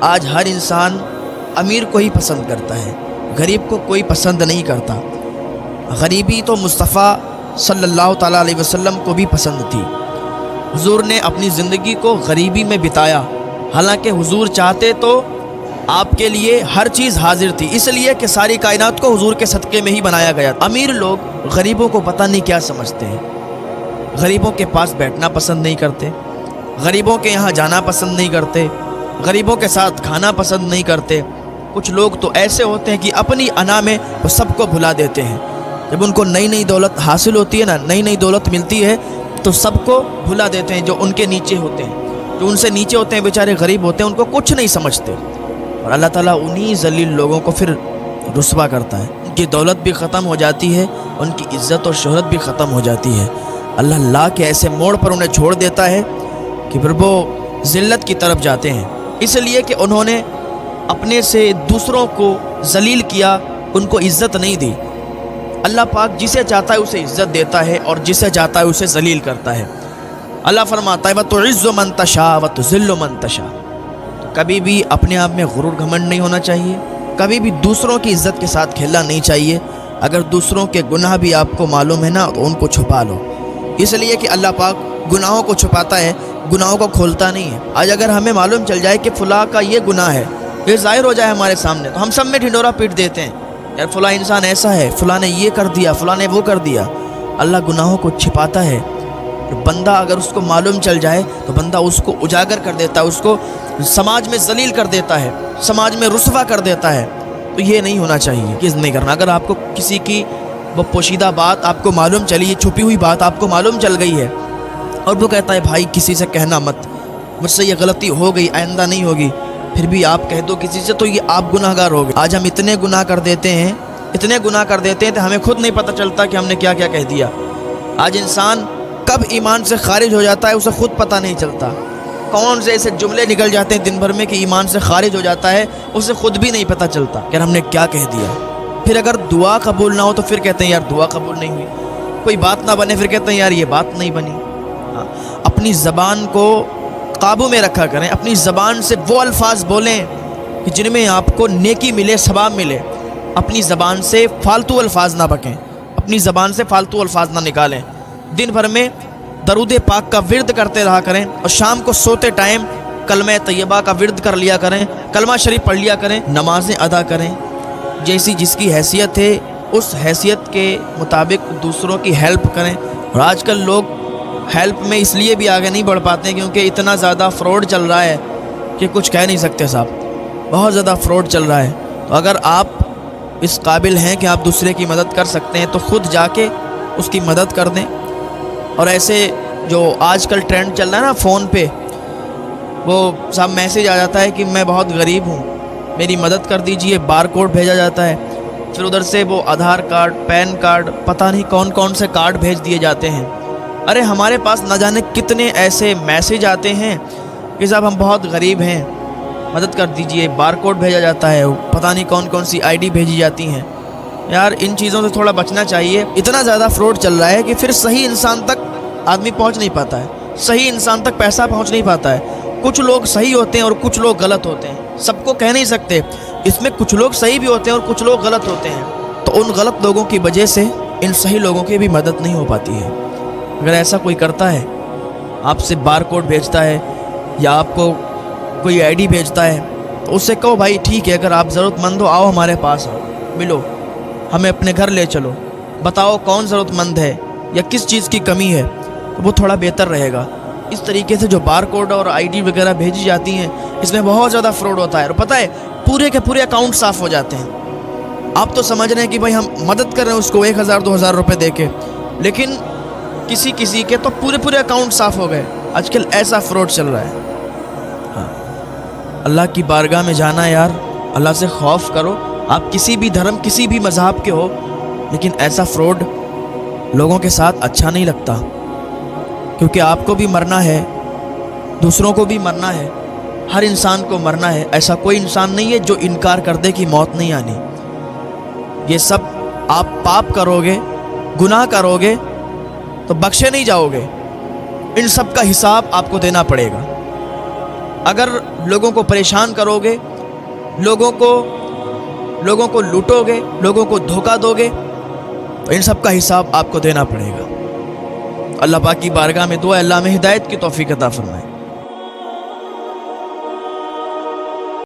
آج ہر انسان امیر کو ہی پسند کرتا ہے، غریب کو کوئی پسند نہیں کرتا۔ غریبی تو مصطفیٰ صلی اللہ تعالیٰ علیہ وسلم کو بھی پسند تھی۔ حضور نے اپنی زندگی کو غریبی میں بتایا، حالانکہ حضور چاہتے تو آپ کے لیے ہر چیز حاضر تھی، اس لیے کہ ساری کائنات کو حضور کے صدقے میں ہی بنایا گیا۔ امیر لوگ غریبوں کو پتہ نہیں کیا سمجھتے ہیں، غریبوں کے پاس بیٹھنا پسند نہیں کرتے، غریبوں کے یہاں جانا پسند نہیں کرتے، غریبوں کے ساتھ کھانا پسند نہیں کرتے۔ کچھ لوگ تو ایسے ہوتے ہیں کہ اپنی انا میں وہ سب کو بھلا دیتے ہیں۔ جب ان کو نئی نئی دولت حاصل ہوتی ہے نا، نئی نئی دولت ملتی ہے تو سب کو بھلا دیتے ہیں جو ان کے نیچے ہوتے ہیں، جو ان سے نیچے ہوتے ہیں، بیچارے غریب ہوتے ہیں، ان کو کچھ نہیں سمجھتے۔ اور اللہ تعالیٰ انہی ذلیل لوگوں کو پھر رسوا کرتا ہے، ان کی دولت بھی ختم ہو جاتی ہے، ان کی عزت اور شہرت بھی ختم ہو جاتی ہے۔ اللہ لا کے ایسے موڑ پر انہیں چھوڑ دیتا ہے کہ پھر وہ ذلت کی طرف جاتے ہیں، اس لیے کہ انہوں نے اپنے سے دوسروں کو ذلیل کیا، ان کو عزت نہیں دی۔ اللہ پاک جسے چاہتا ہے اسے عزت دیتا ہے اور جسے چاہتا ہے اسے ذلیل کرتا ہے۔ اللہ فرماتا ہے وَتُعِزُّ مَن تَشَاءُ وَتُذِلُّ مَن تَشَاءُ۔ کبھی بھی اپنے آپ میں غرور گھمنڈ نہیں ہونا چاہیے، کبھی بھی دوسروں کی عزت کے ساتھ کھیلنا نہیں چاہیے۔ اگر دوسروں کے گناہ بھی آپ کو معلوم ہے نا تو ان کو چھپا لو، اس لیے کہ اللہ پاک گناہوں کو چھپاتا ہے، گناہوں کو کھولتا نہیں ہے۔ آج اگر ہمیں معلوم چل جائے کہ فلاں کا یہ گناہ ہے، یہ ظاہر ہو جائے ہمارے سامنے، تو ہم سب میں ڈھنڈورا پیٹ دیتے ہیں، یار فلاں انسان ایسا ہے، فلاں نے یہ کر دیا، فلاں نے وہ کر دیا۔ اللہ گناہوں کو چھپاتا ہے، بندہ اگر اس کو معلوم چل جائے تو بندہ اس کو اجاگر کر دیتا ہے، اس کو سماج میں ذلیل کر دیتا ہے، سماج میں رسوا کر دیتا ہے۔ تو یہ نہیں ہونا چاہیے، یہ نہیں کرنا۔ اگر آپ کو کسی کی وہ پوشیدہ بات آپ کو معلوم چلی، یہ چھپی ہوئی بات آپ کو معلوم چل گئی ہے اور وہ کہتا ہے بھائی کسی سے کہنا مت، مجھ سے یہ غلطی ہو گئی، آئندہ نہیں ہوگی، پھر بھی آپ کہہ دو کسی سے، تو یہ آپ گناہ گار ہو گئے۔ آج ہم اتنے گناہ کر دیتے ہیں، اتنے گناہ کر دیتے ہیں کہ ہمیں خود نہیں پتہ چلتا کہ ہم نے کیا کیا کہہ دیا۔ آج انسان کب ایمان سے خارج ہو جاتا ہے اسے خود پتہ نہیں چلتا، کون سے ایسے جملے نکل جاتے ہیں دن بھر میں کہ ایمان سے خارج ہو جاتا ہے، اسے خود بھی نہیں پتہ چلتا کہ ہم نے کیا کہہ دیا۔ پھر اگر دعا قبول نہ ہو تو پھر کہتے ہیں یار دعا قبول نہیں ہوئی، کوئی بات نہ بنے پھر کہتے ہیں یار یہ بات نہیں بنی۔ اپنی زبان کو قابو میں رکھا کریں، اپنی زبان سے وہ الفاظ بولیں کہ جن میں آپ کو نیکی ملے، ثواب ملے۔ اپنی زبان سے فالتو الفاظ نہ بکیں، اپنی زبان سے فالتو الفاظ نہ نکالیں۔ دن بھر میں درود پاک کا ورد کرتے رہا کریں اور شام کو سوتے ٹائم کلمہ طیبہ کا ورد کر لیا کریں، کلمہ شریف پڑھ لیا کریں، نمازیں ادا کریں۔ جیسی جس کی حیثیت ہے اس حیثیت کے مطابق دوسروں کی ہیلپ کریں۔ اور آج کل لوگ ہیلپ میں اس لیے بھی آگے نہیں بڑھ پاتے ہیں کیونکہ اتنا زیادہ فراڈ چل رہا ہے کہ کچھ کہہ نہیں سکتے صاحب، بہت زیادہ فراڈ چل رہا ہے۔ تو اگر آپ اس قابل ہیں کہ آپ دوسرے کی مدد کر سکتے ہیں تو خود جا کے اس کی مدد کر دیں۔ اور ایسے جو آج کل ٹرینڈ چل رہا ہے نا فون پہ، وہ صاحب میسیج آ جاتا ہے کہ میں بہت غریب ہوں، میری مدد کر دیجئے، بار کوڈ بھیجا جاتا ہے، پھر ادھر سے وہ آدھار کارڈ، پین کارڈ، پتہ نہیں کون کون سے کارڈ بھیج دیے جاتے ہیں۔ ارے ہمارے پاس نہ جانے کتنے ایسے میسیج آتے ہیں کہ صاحب ہم بہت غریب ہیں، مدد کر دیجئے، بار کوڈ بھیجا جاتا ہے، پتہ نہیں کون کون سی آئی ڈی بھیجی جاتی ہیں۔ یار ان چیزوں سے تھوڑا بچنا چاہیے، اتنا زیادہ فراڈ چل رہا ہے کہ پھر صحیح انسان تک آدمی پہنچ نہیں پاتا ہے، صحیح انسان تک پیسہ پہنچ نہیں پاتا ہے۔ کچھ لوگ صحیح ہوتے ہیں اور کچھ لوگ غلط ہوتے ہیں، سب کو کہہ نہیں سکتے، اس میں کچھ لوگ صحیح بھی ہوتے ہیں اور کچھ لوگ غلط ہوتے ہیں، تو ان غلط لوگوں کی وجہ سے ان صحیح لوگوں کی بھی مدد نہیں ہو پاتی ہے۔ اگر ایسا کوئی کرتا ہے، آپ سے بار کوڈ بھیجتا ہے یا آپ کو کوئی آئی ڈی بھیجتا ہے تو اس سے کہو بھائی ٹھیک ہے، اگر آپ ضرورت مند ہو آؤ ہمارے پاس، آؤ ملو، ہمیں اپنے گھر لے چلو، بتاؤ کون ضرورت مند ہے یا کس چیز کی کمی ہے، تو وہ تھوڑا بہتر رہے گا۔ اس طریقے سے جو بار کوڈ اور آئی ڈی وغیرہ بھیجی جاتی ہیں اس میں بہت زیادہ فراڈ ہوتا ہے، اور پتہ ہے پورے کے پورے اکاؤنٹ صاف ہو جاتے ہیں۔ آپ تو سمجھ رہے ہیں کہ بھائی ہم مدد کر رہے ہیں اس کو 1000 2000 روپے دے کے، لیکن کسی کے تو پورے اکاؤنٹ صاف ہو گئے۔ آج کل ایسا فراڈ چل رہا ہے۔ ہاں، اللہ کی بارگاہ میں جانا یار، اللہ سے خوف کرو۔ آپ کسی بھی دھرم، کسی بھی مذہب کے ہو، لیکن ایسا فراڈ لوگوں کے ساتھ اچھا نہیں لگتا، کیونکہ آپ کو بھی مرنا ہے، دوسروں کو بھی مرنا ہے، ہر انسان کو مرنا ہے۔ ایسا کوئی انسان نہیں ہے جو انکار کر دے کہ موت نہیں آنی۔ یہ سب آپ پاپ کرو گے، گناہ کرو گے تو بخشے نہیں جاؤ گے، ان سب کا حساب آپ کو دینا پڑے گا۔ اگر لوگوں کو پریشان کرو گے، لوگوں کو لوٹو گے، لوگوں کو دھوکہ دو گے، تو ان سب کا حساب آپ کو دینا پڑے گا۔ اللہ پاک کی بارگاہ میں دعا ہے اللہ میں ہدایت کی توفیق عطا فرمائے۔